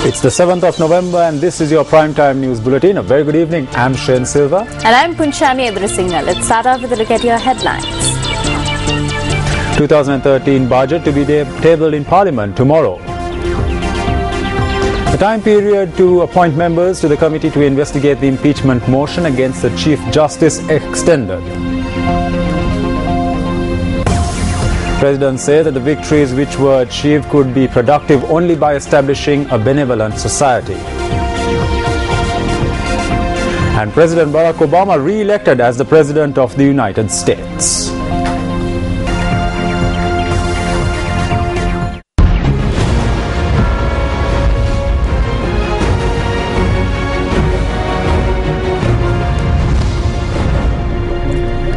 It's the 7th of November and this is your Primetime News Bulletin. A very good evening. I'm Shayan Silva. And I'm Punchani Edrasingha. Let's start off with a look at your headlines. 2013 budget to be tabled in Parliament tomorrow. The time period to appoint members to the committee to investigate the impeachment motion against the Chief Justice extended. President said that the victories which were achieved could be productive only by establishing a benevolent society. And President Barack Obama re-elected as the President of the United States.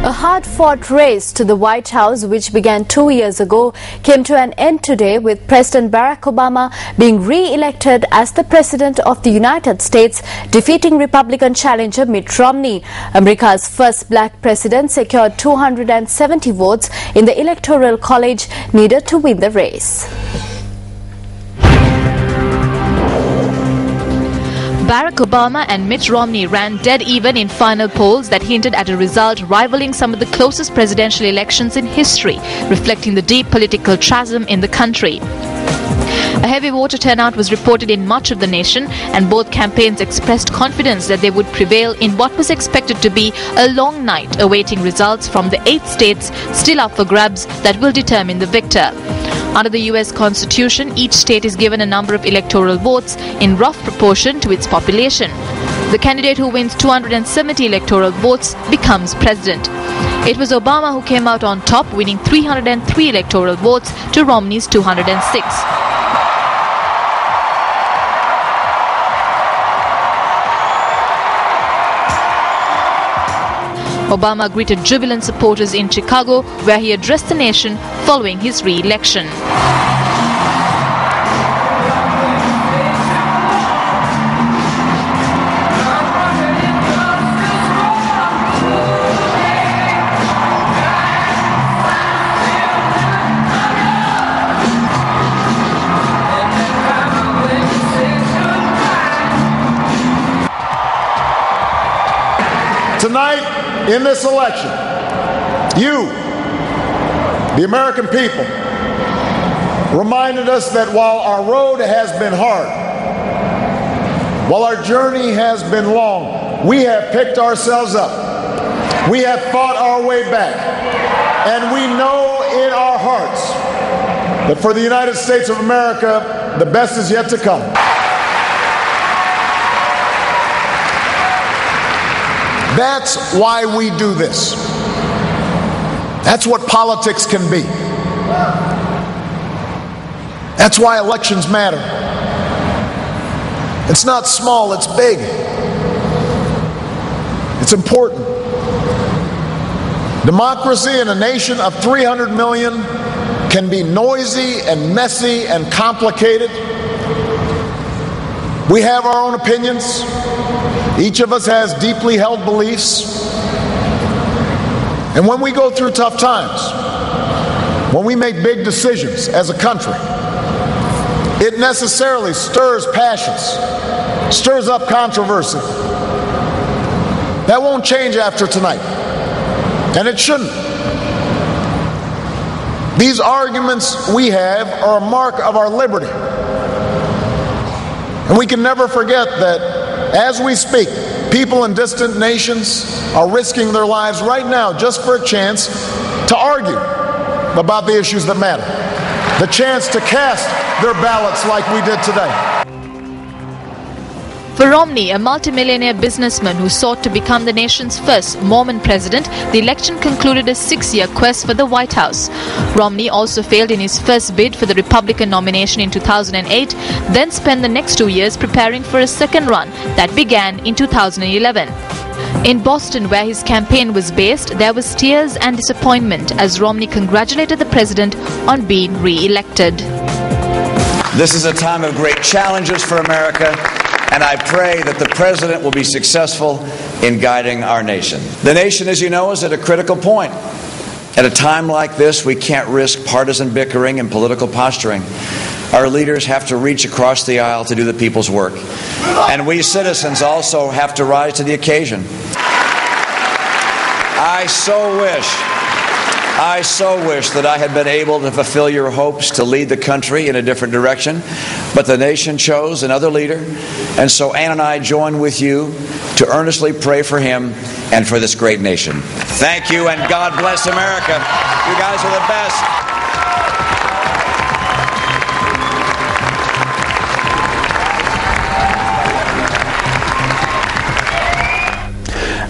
A hard-fought race to the White House, which began 2 years ago, came to an end today with President Barack Obama being re-elected as the President of the United States, defeating Republican challenger Mitt Romney. America's first black president secured 270 votes in the Electoral College needed to win the race. Barack Obama and Mitt Romney ran dead even in final polls that hinted at a result rivaling some of the closest presidential elections in history, reflecting the deep political chasm in the country. A heavy voter turnout was reported in much of the nation, and both campaigns expressed confidence that they would prevail in what was expected to be a long night awaiting results from the 8 states still up for grabs that will determine the victor. Under the US Constitution, each state is given a number of electoral votes in rough proportion to its population. The candidate who wins 270 electoral votes becomes president. It was Obama who came out on top, winning 303 electoral votes to Romney's 206. Obama greeted jubilant supporters in Chicago, where he addressed the nation following his re-election. Tonight, in this election, you, the American people, reminded us that while our road has been hard, while our journey has been long, we have picked ourselves up. We have fought our way back. And we know in our hearts that for the United States of America, the best is yet to come. That's why we do this. That's what politics can be. That's why elections matter. It's not small, it's big. It's important. Democracy in a nation of 300 million can be noisy and messy and complicated. We have our own opinions. Each of us has deeply held beliefs. And when we go through tough times, when we make big decisions as a country, it necessarily stirs passions, stirs up controversy. That won't change after tonight, and it shouldn't. These arguments we have are a mark of our liberty. And we can never forget that as we speak, people in distant nations are risking their lives right now just for a chance to argue about the issues that matter. The chance to cast their ballots like we did today. For Romney, a multimillionaire businessman who sought to become the nation's first Mormon president, the election concluded a 6-year quest for the White House. Romney also failed in his first bid for the Republican nomination in 2008, then spent the next 2 years preparing for a second run that began in 2011. In Boston, where his campaign was based, there was tears and disappointment as Romney congratulated the president on being re-elected. This is a time of great challenges for America, and I pray that the president will be successful in guiding our nation. The nation, as you know, is at a critical point. At a time like this, we can't risk partisan bickering and political posturing. our leaders have to reach across the aisle to do the people's work. And we citizens also have to rise to the occasion. I so wish that I had been able to fulfill your hopes to lead the country in a different direction, but the nation chose another leader, and so Ann and I join with you to earnestly pray for him and for this great nation. Thank you, and God bless America. You guys are the best.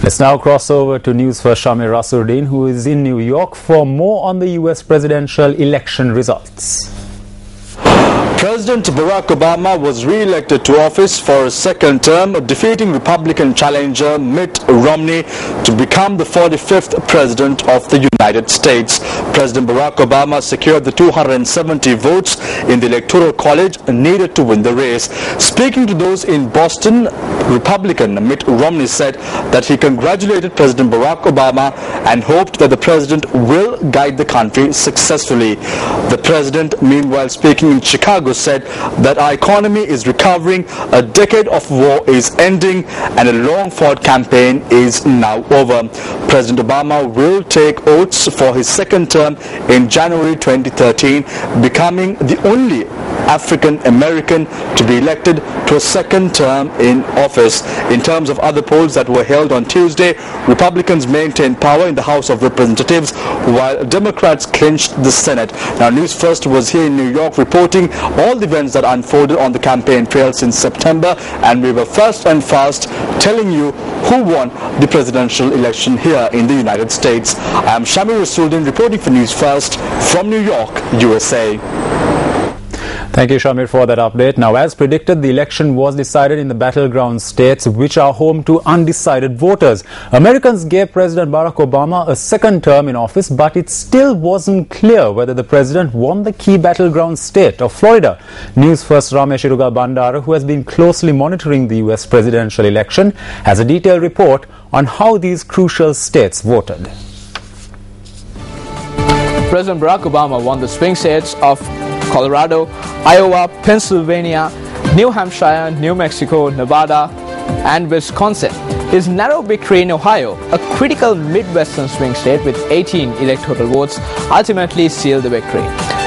Let's now cross over to News First Shamir Rasuddin, who is in New York for more on the US presidential election results. President Barack Obama was re-elected to office for a second term, defeating Republican challenger Mitt Romney to become the 45th President of the United States. President Barack Obama secured the 270 votes in the Electoral College needed to win the race. Speaking to those in Boston, Republican Mitt Romney said that he congratulated President Barack Obama and hoped that the president will guide the country successfully. The president, meanwhile speaking in Chicago, said that our economy is recovering, a decade of war is ending, and a long-fought campaign is now over. President Obama will take oaths for his second term in January 2013, becoming the only African American to be elected to a second term in office. In terms of other polls that were held on Tuesday, Republicans maintained power in the House of Representatives while Democrats clinched the Senate. Now, News First was here in New York reporting all the events that unfolded on the campaign trail since September, and we were first and fast telling you who won the presidential election here in the United States. I am Shamir Rasuddin reporting for News First from New York, USA. Thank you, Shamir, for that update. Now, as predicted, the election was decided in the battleground states, which are home to undecided voters. Americans gave President Barack Obama a second term in office, but it still wasn't clear whether the president won the key battleground state of Florida. News First Ramesh Irugal Bandara, who has been closely monitoring the U.S. presidential election, has a detailed report on how these crucial states voted. President Barack Obama won the swing states of Colorado, Iowa, Pennsylvania, New Hampshire, New Mexico, Nevada, and Wisconsin. His narrow victory in Ohio, a critical Midwestern swing state with 18 electoral votes, ultimately sealed the victory.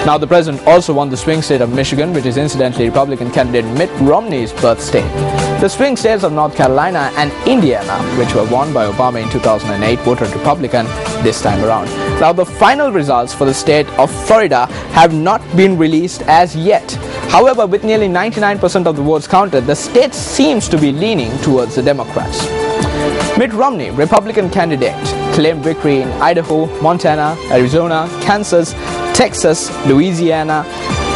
Now, the president also won the swing state of Michigan, which is incidentally Republican candidate Mitt Romney's birth state. The swing states of North Carolina and Indiana, which were won by Obama in 2008, voted Republican this time around. Now, the final results for the state of Florida have not been released as yet. However, with nearly 99% of the votes counted, the state seems to be leaning towards the Democrats. Mitt Romney, Republican candidate, claimed victory in Idaho, Montana, Arizona, Kansas, Texas, Louisiana,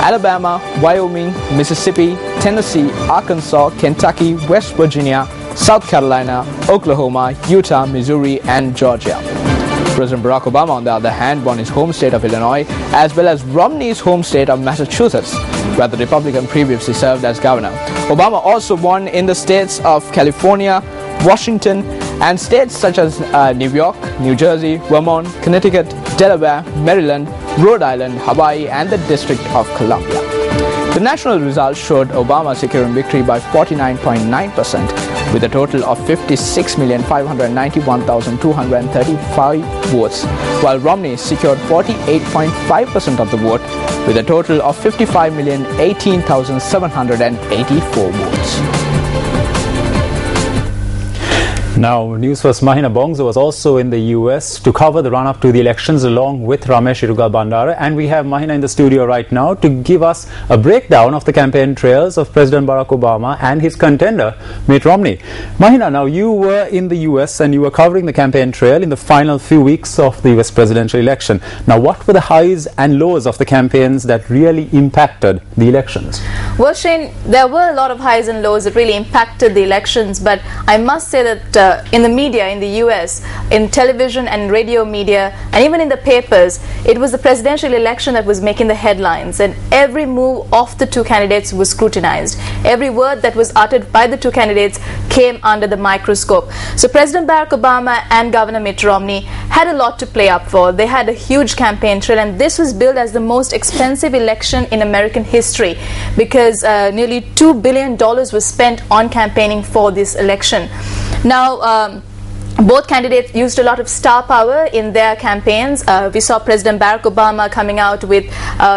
Alabama, Wyoming, Mississippi, Tennessee, Arkansas, Kentucky, West Virginia, South Carolina, Oklahoma, Utah, Missouri, and Georgia. President Barack Obama, on the other hand, won his home state of Illinois, as well as Romney's home state of Massachusetts, where the Republican previously served as governor. Obama also won in the states of California, Washington, and states such as New York, New Jersey, Vermont, Connecticut, Delaware, Maryland, Rhode Island, Hawaii, and the District of Columbia. The national results showed Obama securing victory by 49.9%, with a total of 56,591,235 votes, while Romney secured 48.5% of the vote, with a total of 55,018,784 votes. Now, News First Mahina Bongso was also in the US to cover the run-up to the elections along with Ramesh Irugal Bandara, and we have Mahina in the studio right now to give us a breakdown of the campaign trails of President Barack Obama and his contender, Mitt Romney. Mahina, now you were in the US and you were covering the campaign trail in the final few weeks of the US presidential election. Now, what were the highs and lows of the campaigns that really impacted the elections? Well, Shane, there were a lot of highs and lows that really impacted the elections, but I must say that in the media in the US, in television and radio media, and even in the papers, it was the presidential election that was making the headlines, and every move of the two candidates was scrutinized. Every word that was uttered by the two candidates came under the microscope. So President Barack Obama and Governor Mitt Romney had a lot to play up for. They had a huge campaign trail, and this was billed as the most expensive election in American history because nearly $2 billion was spent on campaigning for this election. Now, both candidates used a lot of star power in their campaigns. We saw President Barack Obama coming out with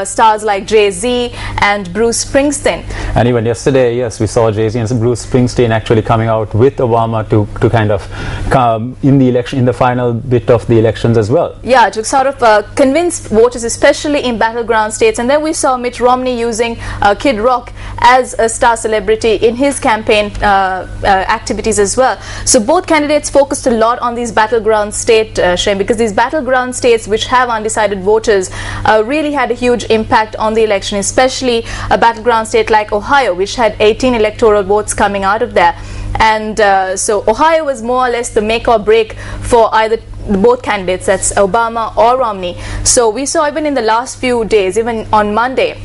stars like Jay-Z and Bruce Springsteen. And even yesterday, yes, we saw Jay-Z and Bruce Springsteen actually coming out with Obama to kind of come in the election, in the final bit of the elections as well. Yeah, to sort of convince voters, especially in battleground states. And then we saw Mitt Romney using Kid Rock as a star celebrity in his campaign activities as well. So both candidates focused a lot on these battleground state, Shane, because these battleground states which have undecided voters really had a huge impact on the election, especially a battleground state like Ohio, which had 18 electoral votes coming out of there. And so Ohio was more or less the make or break for either both candidates, that's Obama or Romney. So we saw even in the last few days, even on Monday,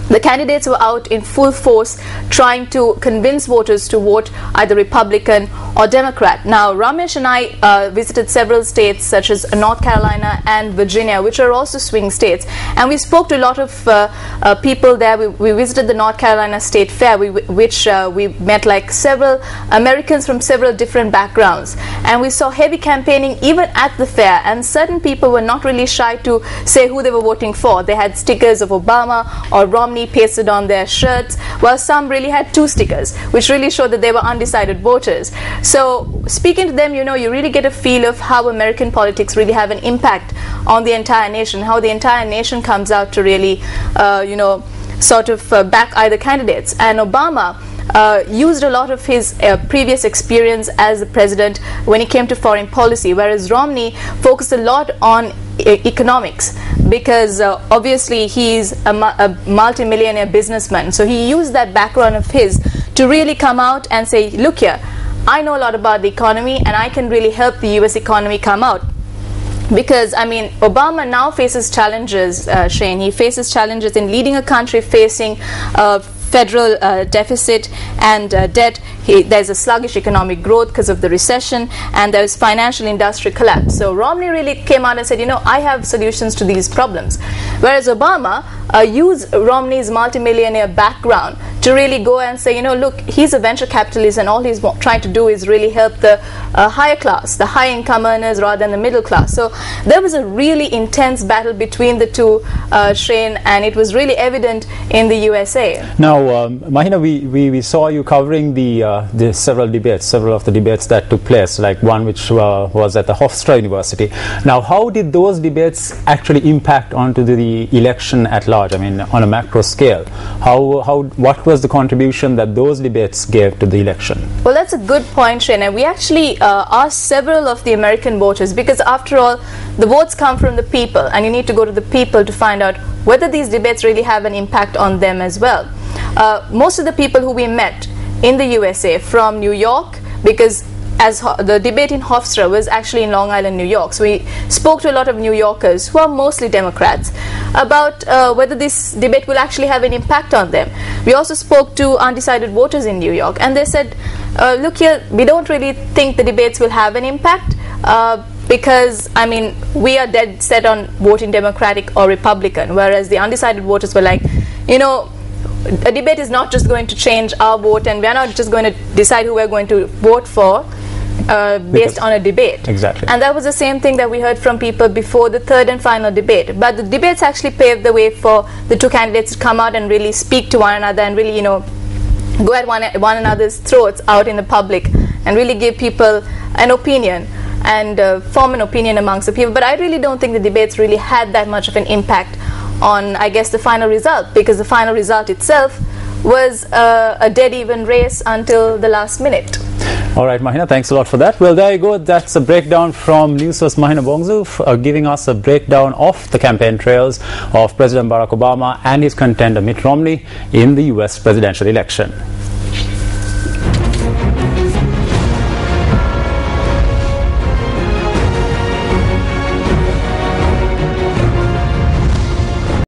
the candidates were out in full force trying to convince voters to vote either Republican or Democrat. Now, Ramesh and I visited several states such as North Carolina and Virginia, which are also swing states. And we spoke to a lot of people there. We visited the North Carolina State Fair, which we met like several Americans from several different backgrounds. And we saw heavy campaigning even at the fair. And certain people were not really shy to say who they were voting for. They had stickers of Obama or Romney pasted on their shirts, while some really had 2 stickers, which really showed that they were undecided voters. So speaking to them, you know, you really get a feel of how American politics really have an impact on the entire nation, how the entire nation comes out to really, you know, sort of back either candidates. And Obama used a lot of his previous experience as the president when it came to foreign policy, whereas Romney focused a lot on economics because obviously he's a multi-millionaire businessman. So he used that background of his to really come out and say, look here, I know a lot about the economy and I can really help the US economy come out. Because, I mean, Obama now faces challenges, Shane. He faces challenges in leading a country facing federal deficit and debt. There's a sluggish economic growth because of the recession, and there's financial industry collapse. So Romney really came out and said, you know, I have solutions to these problems. Whereas Obama used Romney's multimillionaire background to really go and say, you know, look, he's a venture capitalist and all he's trying to do is really help the higher class, the high income earners rather than the middle class. So there was a really intense battle between the two, Shane, and it was really evident in the USA. Now, Mahina, we saw you covering the several of the debates that took place, like one which was at the Hofstra University. Now, how did those debates actually impact onto the election at large? I mean, on a macro scale, what was the contribution that those debates gave to the election? Well, that's a good point, Shane. And we actually asked several of the American voters, because after all, the votes come from the people, and you need to go to the people to find out whether these debates really have an impact on them as well. Most of the people who we met in the USA from New York, because as the debate in Hofstra was actually in Long Island, New York, so we spoke to a lot of New Yorkers who are mostly Democrats about whether this debate will actually have an impact on them. We also spoke to undecided voters in New York, and they said, look here, we don't really think the debates will have an impact because, I mean, we are dead set on voting Democratic or Republican, whereas the undecided voters were like, you know, a debate is not just going to change our vote, and we're not just going to decide who we're going to vote for based on a debate. Exactly. And that was the same thing that we heard from people before the third and final debate. But the debates actually paved the way for the two candidates to come out and really speak to one another and really, you know, go at one another's throats out in the public and really give people an opinion and form an opinion amongst the people. But I really don't think the debates really had that much of an impact on, I guess, the final result, because the final result itself was a dead even race until the last minute. All right, Mahina, thanks a lot for that. Well, there you go. That's a breakdown from Newssource Mahina Bongsu, giving us a breakdown of the campaign trails of President Barack Obama and his contender Mitt Romney in the US presidential election.